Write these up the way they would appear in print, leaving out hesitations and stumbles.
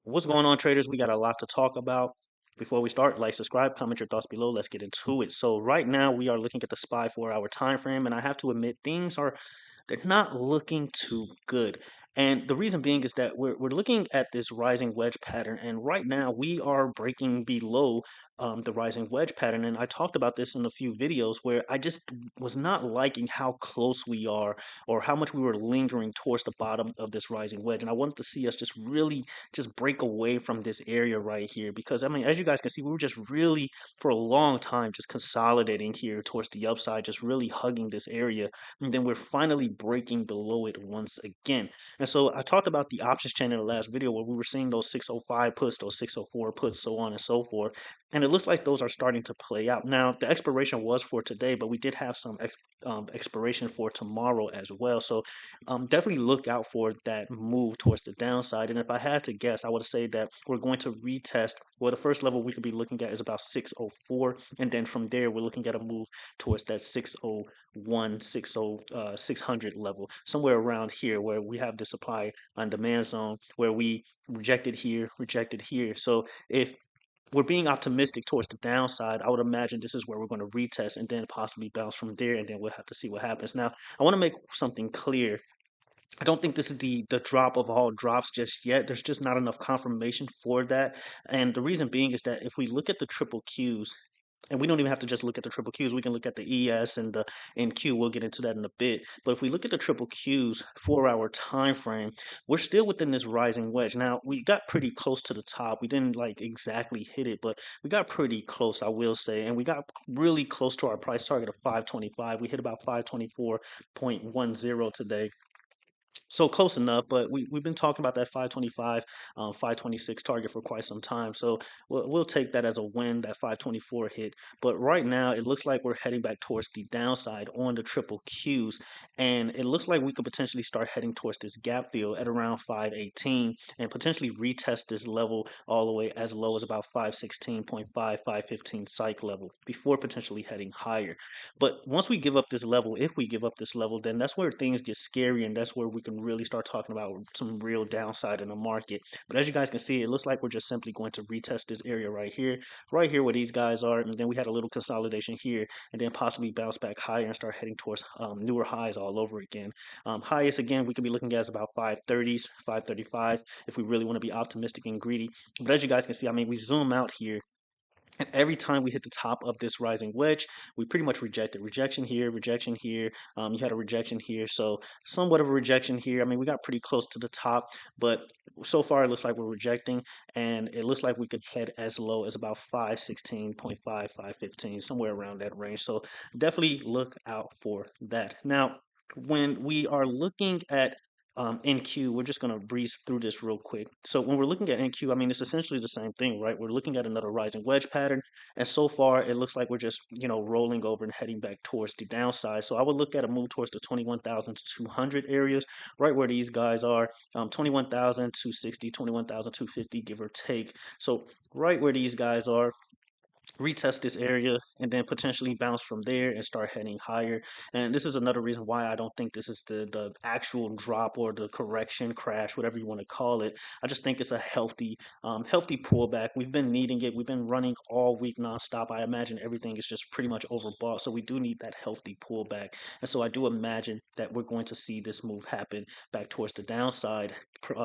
What's going on, traders? We got a lot to talk about. Before we start, like, subscribe, comment your thoughts below. Let's get into it. So right now we are looking at the SPY 4-hour time frame, and I have to admit they're not looking too good. And the reason being is that we're looking at this rising wedge pattern, and right now we are breaking below the rising wedge pattern. And I talked about this in a few videos where I just was not liking how close we are or how much we were lingering towards the bottom of this rising wedge. And I wanted to see us just really just break away from this area right here because I mean, as you guys can see, we were just really for a long time just consolidating here towards the upside, just really hugging this area, and then we're finally breaking below it once again. And so I talked about the options chain in the last video where we were seeing those 605 puts, those 604 puts, so on and so forth. And it looks like those are starting to play out. Now, the expiration was for today, but we did have some expiration for tomorrow as well. So definitely look out for that move towards the downside. And if I had to guess, I would say that we're going to retest. Well, the first level we could be looking at is about 604, and then from there we're looking at a move towards that 601, 600 level, somewhere around here where we have the supply on demand zone where we rejected here. So if we're being optimistic towards the downside, I would imagine this is where we're going to retest and then possibly bounce from there, and then we'll have to see what happens. Now, I want to make something clear. I don't think this is the drop of all drops just yet. There's just not enough confirmation for that. And the reason being is that if we look at the triple Qs, and we don't even have to just look at the triple Qs, we can look at the ES and the NQ. We'll get into that in a bit. But if we look at the triple Qs 4-hour time frame, we're still within this rising wedge. Now, we got pretty close to the top. We didn't like exactly hit it, but we got pretty close, I will say. And we got really close to our price target of 525. We hit about 524.10 today, so close enough, but we've been talking about that 525, 526 target for quite some time. So we'll take that as a win, that 524 hit. But right now, it looks like we're heading back towards the downside on the triple Qs, and it looks like we could potentially start heading towards this gap fill at around 518 and potentially retest this level all the way as low as about 516.5, 515 psych level before potentially heading higher. But once we give up this level, if we give up this level, then that's where things get scary, and that's where we can really start talking about some real downside in the market. But as you guys can see, it looks like we're just simply going to retest this area right here where these guys are, and then we had a little consolidation here, and then possibly bounce back higher and start heading towards newer highs all over again. Highest again, we could be looking at is about 530s, 535 if we really want to be optimistic and greedy. But as you guys can see, I mean, we zoom out here. And every time we hit the top of this rising wedge, we pretty much rejected. Rejection here, rejection here. You had a rejection here. So somewhat of a rejection here. I mean, we got pretty close to the top, but so far it looks like we're rejecting. And it looks like we could head as low as about 516.5, 515, somewhere around that range. So definitely look out for that. Now, when we are looking at NQ, we're just going to breeze through this real quick. So when we're looking at NQ, I mean, it's essentially the same thing, right? We're looking at another rising wedge pattern, and so far it looks like we're just, rolling over and heading back towards the downside. So I would look at a move towards the 21,200 areas, right where these guys are, 21,260, 21,250, give or take. So right where these guys are, retest this area and then potentially bounce from there and start heading higher. And this is another reason why I don't think this is the actual drop or the correction crash, whatever you want to call it. I just think it's a healthy pullback. We've been needing it. We've been running all week nonstop. I imagine everything is just pretty much overbought. So we do need that healthy pullback. And so I do imagine that we're going to see this move happen back towards the downside,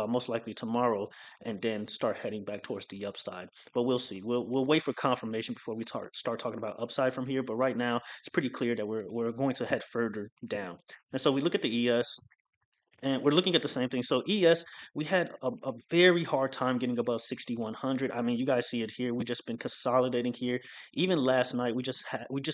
most likely tomorrow, and then start heading back towards the upside. But we'll see. We'll wait for confirmation before we start talking about upside from here. But right now, it's pretty clear that we're going to head further down. And so we look at the ES. And we're looking at the same thing. So ES, we had a very hard time getting above 6,100. I mean, you guys see it here. We just been consolidating here. Even last night, we just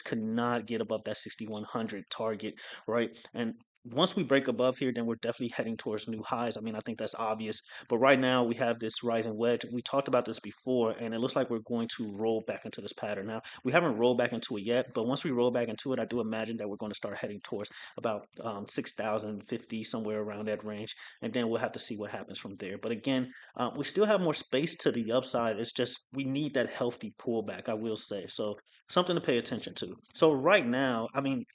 could not get above that 6,100 target, right? And once we break above here, then we're definitely heading towards new highs. I mean, I think that's obvious. But right now, we have this rising wedge. We talked about this before, and it looks like we're going to roll back into this pattern. Now, we haven't rolled back into it yet, but once we roll back into it, I do imagine that we're going to start heading towards about 6,050, somewhere around that range, and then we'll have to see what happens from there. But again, we still have more space to the upside. It's just we need that healthy pullback, I will say. So something to pay attention to. So right now, I mean,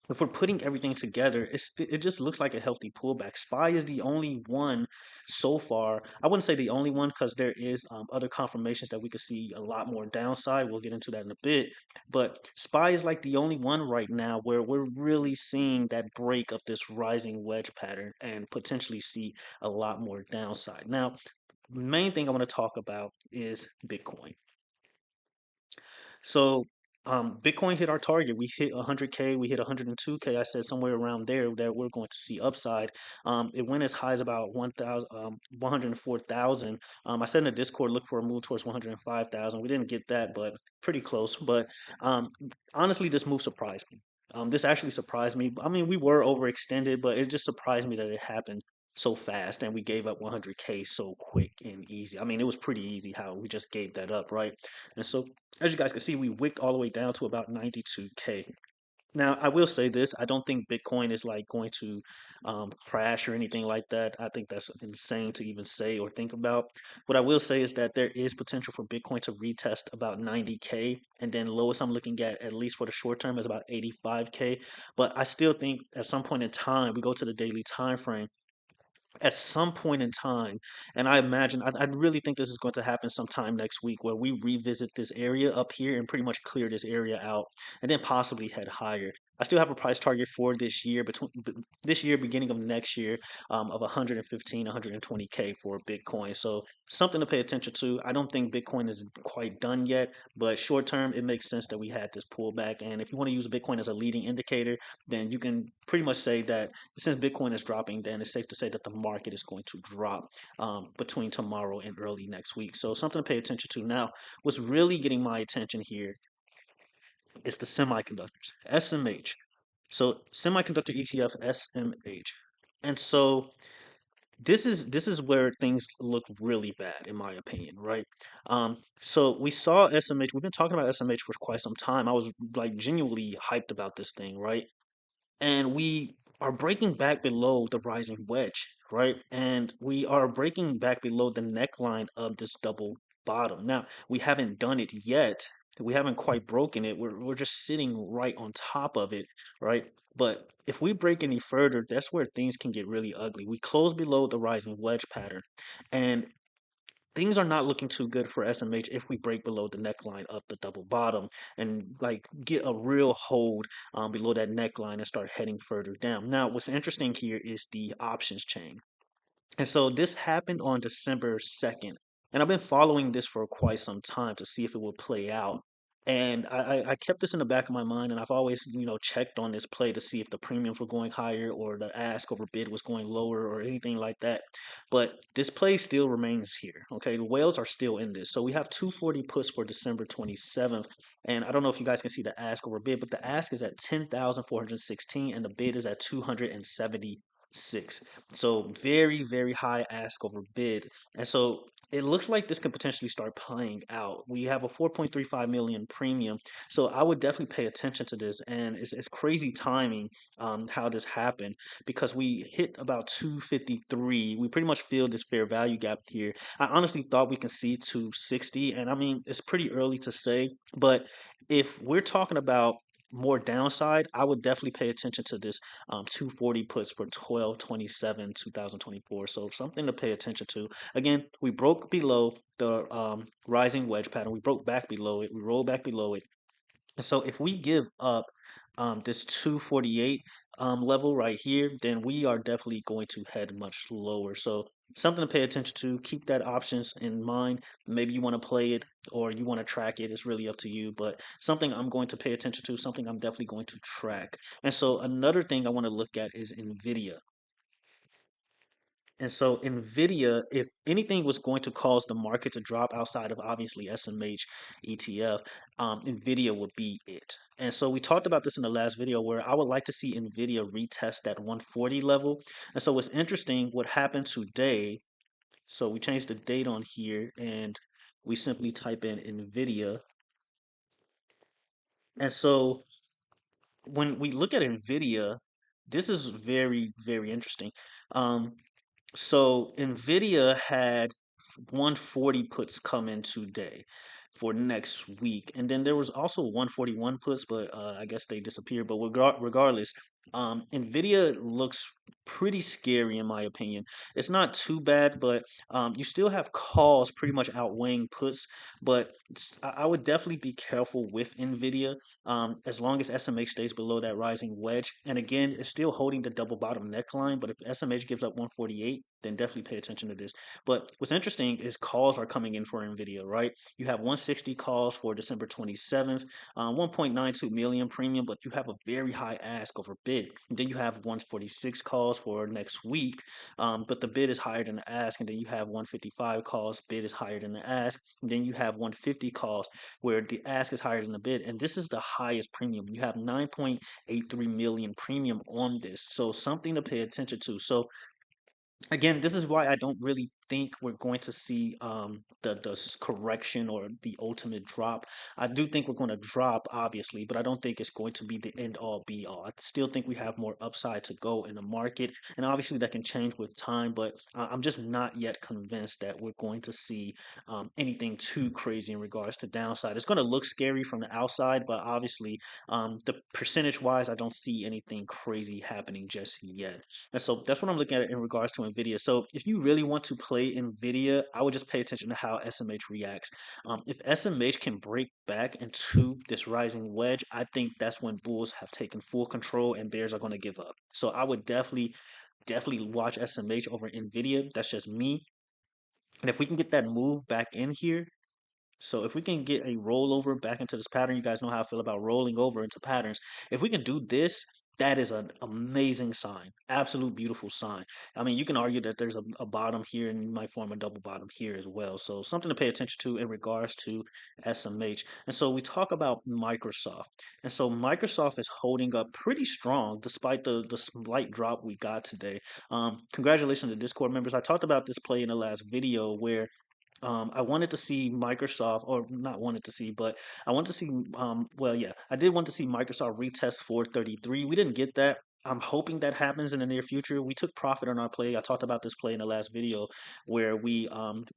if we're putting everything together, it just looks like a healthy pullback. SPY is the only one so far. I wouldn't say the only one because there is other confirmations that we could see a lot more downside. We'll get into that in a bit. But SPY is like the only one right now where we're really seeing that break of this rising wedge pattern and potentially see a lot more downside. Now, main thing I want to talk about is Bitcoin. So Bitcoin hit our target. We hit 100K, we hit 102K. I said somewhere around there that we're going to see upside. It went as high as about 1,000, 104,000. I said in the Discord, look for a move towards 105,000. We didn't get that, but pretty close. But um, honestly, this move surprised me. This actually surprised me. I mean, we were overextended, but it just surprised me that it happened so fast and we gave up 100K so quick and easy. I mean, it was pretty easy how we just gave that up, right? And so as you guys can see, we wicked all the way down to about 92K. Now, I will say this, I don't think Bitcoin is like going to crash or anything like that. I think that's insane to even say or think about. What I will say is that there is potential for Bitcoin to retest about 90K, and then lowest I'm looking at least for the short term, is about 85K. But I still think at some point in time, we go to the daily time frame, at some point in time, and I imagine, I really think this is going to happen sometime next week, where we revisit this area up here and pretty much clear this area out, and then possibly head higher. I still have a price target for this year, this year, beginning of next year, of 115, 120K for Bitcoin. So something to pay attention to. I don't think Bitcoin is quite done yet, but short term, it makes sense that we had this pullback. And if you want to use Bitcoin as a leading indicator, then you can pretty much say that since Bitcoin is dropping, then it's safe to say that the market is going to drop between tomorrow and early next week. So something to pay attention to. Now, what's really getting my attention here is the semiconductors, SMH. So semiconductor ETF, SMH. And so this is where things look really bad, in my opinion, right? So we saw SMH. We've been talking about SMH for quite some time. I was like genuinely hyped about this thing, right? And we are breaking back below the rising wedge, right? And we are breaking back below the neckline of this double bottom. Now, we haven't done it yet. We haven't quite broken it. We're just sitting right on top of it, right? But if we break any further, that's where things can get really ugly. We close below the rising wedge pattern, and things are not looking too good for SMH if we break below the neckline of the double bottom and like get a real hold below that neckline and start heading further down. Now, what's interesting here is the options chain. And so this happened on December 2nd. And I've been following this for quite some time to see if it would play out. And I kept this in the back of my mind, and I've always, checked on this play to see if the premiums were going higher or the ask over bid was going lower or anything like that. But this play still remains here. Okay, the whales are still in this. So we have 240 puts for December 27th. And I don't know if you guys can see the ask over bid, but the ask is at 10,416 and the bid is at 276. So very, very high ask over bid. And so it looks like this could potentially start playing out. We have a 4.35 million premium. So I would definitely pay attention to this. And it's crazy timing how this happened, because we hit about 253. We pretty much filled this fair value gap here. I honestly thought we can see 260. And I mean, it's pretty early to say, but if we're talking about more downside, I would definitely pay attention to this 240 puts for 12/27 2024. So something to pay attention to. Again, we broke below the rising wedge pattern. We broke back below it. We rolled back below it. So if we give up this 248 level right here, then we are definitely going to head much lower. So something to pay attention to. Keep that options in mind. Maybe you want to play it or you want to track it. It's really up to you. But something I'm going to pay attention to, something I'm definitely going to track. And so another thing I want to look at is NVIDIA. And so NVIDIA, if anything was going to cause the market to drop outside of obviously SMH ETF, NVIDIA would be it. And so we talked about this in the last video where I would like to see NVIDIA retest that 140 level. And so what's interesting, what happened today, so we changed the date on here and we simply type in NVIDIA. And so when we look at NVIDIA, this is very, very interesting. Um, So Nvidia had 140 puts come in today. for next week. And then there was also 141 puts, but I guess they disappeared. But regardless, NVIDIA looks pretty scary in my opinion. It's not too bad, but you still have calls pretty much outweighing puts. But I would definitely be careful with NVIDIA as long as SMH stays below that rising wedge. And again, it's still holding the double bottom neckline, but if SMH gives up 148, then definitely pay attention to this. But what's interesting is calls are coming in for NVIDIA, right? You have 160 calls for December 27th, 1.92 million premium, but you have a very high ask over bid. And then you have 146 calls for next week, but the bid is higher than the ask. And then you have 155 calls, bid is higher than the ask. And then you have 150 calls where the ask is higher than the bid. And this is the highest premium. You have 9.83 million premium on this. So something to pay attention to. So again, this is why I don't really think we're going to see the correction or the ultimate drop. I do think we're going to drop, obviously, but I don't think it's going to be the end all be all. I still think we have more upside to go in the market, and obviously that can change with time. But I'm just not yet convinced that we're going to see anything too crazy in regards to downside. It's going to look scary from the outside, but obviously, the percentage wise, I don't see anything crazy happening just yet. And so that's what I'm looking at in regards to NVIDIA. So if you really want to play NVIDIA, I would just pay attention to how SMH reacts. If SMH can break back into this rising wedge, I think that's when bulls have taken full control and bears are going to give up. So I would definitely watch SMH over NVIDIA. That's just me. And if we can get that move back in here, so if we can get a rollover back into this pattern, you guys know how I feel about rolling over into patterns. If we can do this, that is an amazing sign, absolute beautiful sign. I mean, you can argue that there's a bottom here and you might form a double bottom here as well. So something to pay attention to in regards to SMH. And so we talk about Microsoft. And so Microsoft is holding up pretty strong despite the slight drop we got today. Congratulations to Discord members. I talked about this play in the last video where I wanted to see Microsoft, or not wanted to see, but I wanted to see, well, yeah, I did want to see Microsoft retest 433. We didn't get that. I'm hoping that happens in the near future. We took profit on our play. I talked about this play in the last video where we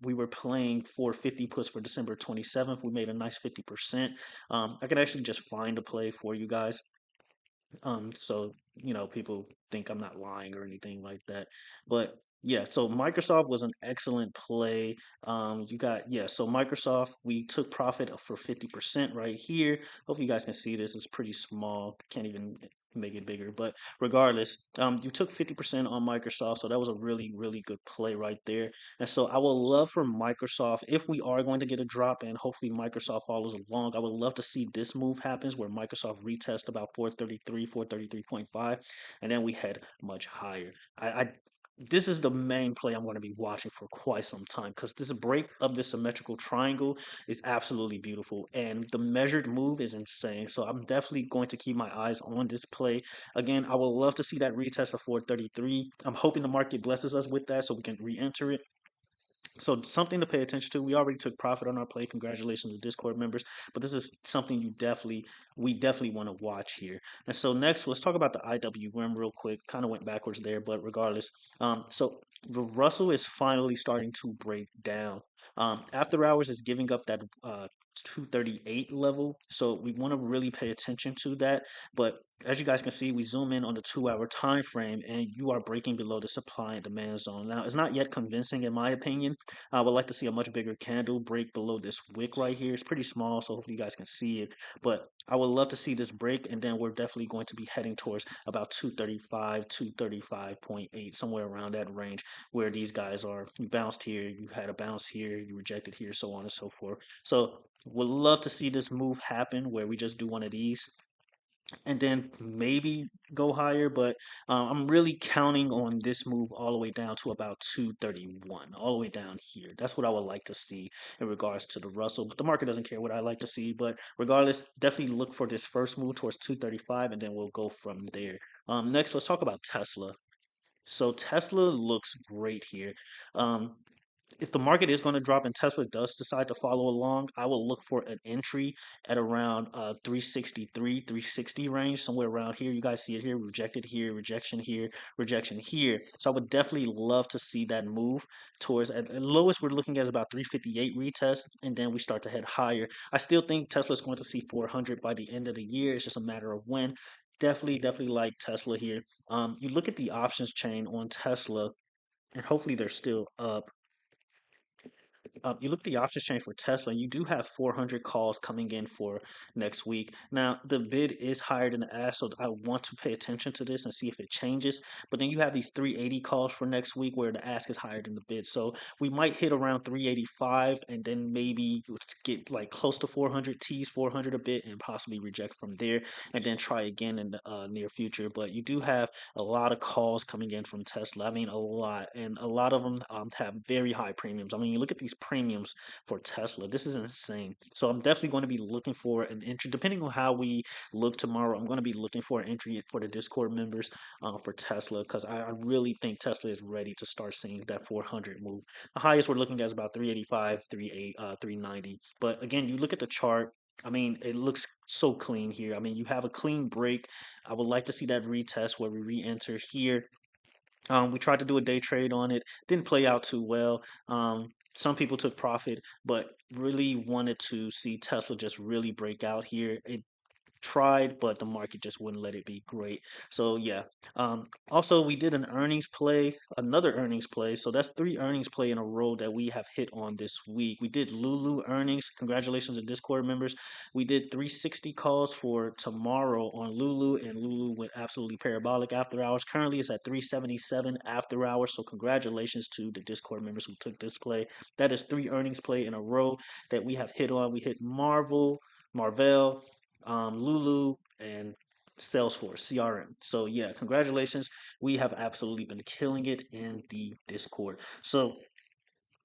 were playing 450 puts for December 27th. We made a nice 50%. I could actually just find a play for you guys. So people think I'm not lying or anything like that. But yeah, so Microsoft was an excellent play. You got yeah, so Microsoft, we took profit for 50% right here. Hopefully you guys can see this. It's pretty small. Can't even make it bigger. But regardless, you took 50% on Microsoft, so that was a really, really good play right there. And so I would love for Microsoft, if we are going to get a drop and hopefully Microsoft follows along, I would love to see this move happens where Microsoft retest about 433, 433.5, and then we head much higher. I this is the main play I'm going to be watching for quite some time because this break of the symmetrical triangle is absolutely beautiful and the measured move is insane. So I'm definitely going to keep my eyes on this play. Again, I would love to see that retest of 433. I'm hoping the market blesses us with that so we can re-enter it. So something to pay attention to. We already took profit on our play. Congratulations to Discord members. But this is something we definitely want to watch here. And so next, let's talk about the IWM real quick. Kind of went backwards there, but regardless. So the Russell is finally starting to break down. After hours is giving up that 238 level. So we want to really pay attention to that. But as you guys can see, we zoom in on the 2 hour time frame and you are breaking below the supply and demand zone. Now, it's not yet convincing in my opinion. I would like to see a much bigger candle break below this wick right here. It's pretty small, so hopefully you guys can see it. But I would love to see this break, and then we're definitely going to be heading towards about 235, 235.8, somewhere around that range where these guys are. You bounced here, you had a bounce here, you rejected here, so on and so forth. So would love to see this move happen where we just do one of these and then maybe go higher, but I'm really counting on this move all the way down to about 231, all the way down here. That's what I would like to see in regards to the Russell, but the market doesn't care what I like to see. But regardless, definitely look for this first move towards 235, and then we'll go from there. Next, let's talk about Tesla. So Tesla looks great here. Um, if the market is going to drop and Tesla does decide to follow along, I will look for an entry at around 363, 360 range, somewhere around here. You guys see it here, rejected here, rejection here. So I would definitely love to see that move towards at lowest we're looking at is about 358 retest, and then we start to head higher. I still think Tesla is going to see 400 by the end of the year. It's just a matter of when. Definitely like Tesla here. You look at the options chain on Tesla, and hopefully they're still up. You look at the options chain for Tesla, you do have 400 calls coming in for next week. Now, the bid is higher than the ask, so I want to pay attention to this and see if it changes. But then you have these 380 calls for next week where the ask is higher than the bid. So we might hit around 385 and then maybe get like close to 400, tease 400 a bit and possibly reject from there and then try again in the near future. But you do have a lot of calls coming in from Tesla. I mean, a lot, and a lot of them have very high premiums. I mean, you look at these premiums for Tesla. This is insane. So I'm definitely going to be looking for an entry. Depending on how we look tomorrow, I'm going to be looking for an entry for the Discord members for Tesla because I really think Tesla is ready to start seeing that 400 move. The highest we're looking at is about 385, 390. But again, you look at the chart. I mean, it looks so clean here. I mean, you have a clean break. I would like to see that retest where we re-enter here. We tried to do a day trade on it, didn't play out too well. Some people took profit, but really wanted to see Tesla just really break out here. It tried, but the market just wouldn't let it be great. So yeah. Also, we did an earnings play, another earnings play. So that's three earnings play in a row that we have hit on this week. We did Lulu earnings. Congratulations to Discord members. We did 360 calls for tomorrow on Lulu, and Lulu went absolutely parabolic after hours. Currently, it's at 377 after hours. So congratulations to the Discord members who took this play. That is three earnings play in a row that we have hit on. We hit Marvel, Lulu, and Salesforce CRM. So yeah, congratulations. We have absolutely been killing it in the Discord. So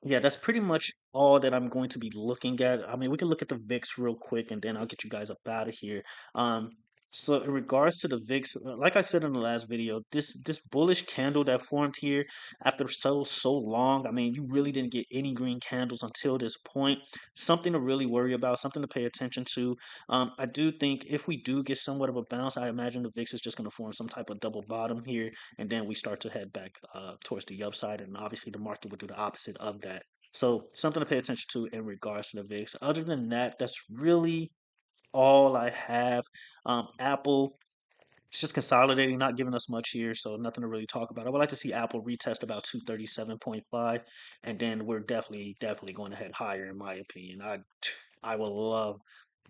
yeah, that's pretty much all that I'm going to be looking at. I mean, we can look at the VIX real quick and then I'll get you guys up out of here. Um, so in regards to the VIX, like I said in the last video, this bullish candle that formed here after so long, I mean, you really didn't get any green candles until this point. Something to really worry about, something to pay attention to. I do think if we do get somewhat of a bounce, I imagine the VIX is just going to form some type of double bottom here, and then we start to head back towards the upside, and obviously the market would do the opposite of that. So something to pay attention to in regards to the VIX. Other than that, that's really all I have. Apple, it's just consolidating, not giving us much here, so nothing to really talk about. I would like to see Apple retest about 237.5, and then we're definitely going to head higher, in my opinion. I will love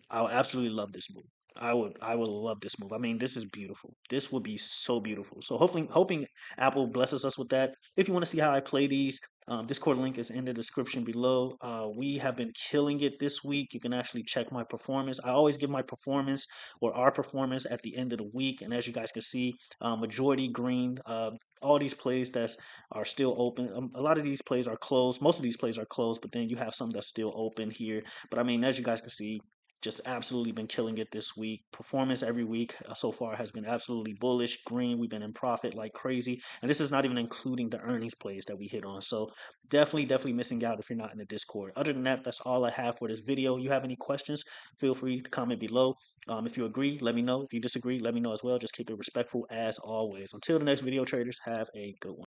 I would absolutely love this move. I would love this move. I mean, this is beautiful. This would be so beautiful. So hopefully hoping Apple blesses us with that. If you want to see how I play these, Discord link is in the description below. We have been killing it this week. You can actually check my performance. I always give my performance or our performance at the end of the week. And as you guys can see, majority green. All these plays that are still open. A lot of these plays are closed. Most of these plays are closed, but then you have some that's still open here. But I mean, as you guys can see, just absolutely been killing it this week. Performance every week so far has been absolutely bullish. Green, we've been in profit like crazy. And this is not even including the earnings plays that we hit on. So definitely missing out if you're not in the Discord. Other than that, that's all I have for this video. You have any questions, feel free to comment below. If you agree, let me know. If you disagree, let me know as well. Just keep it respectful as always. Until the next video, traders, have a good one.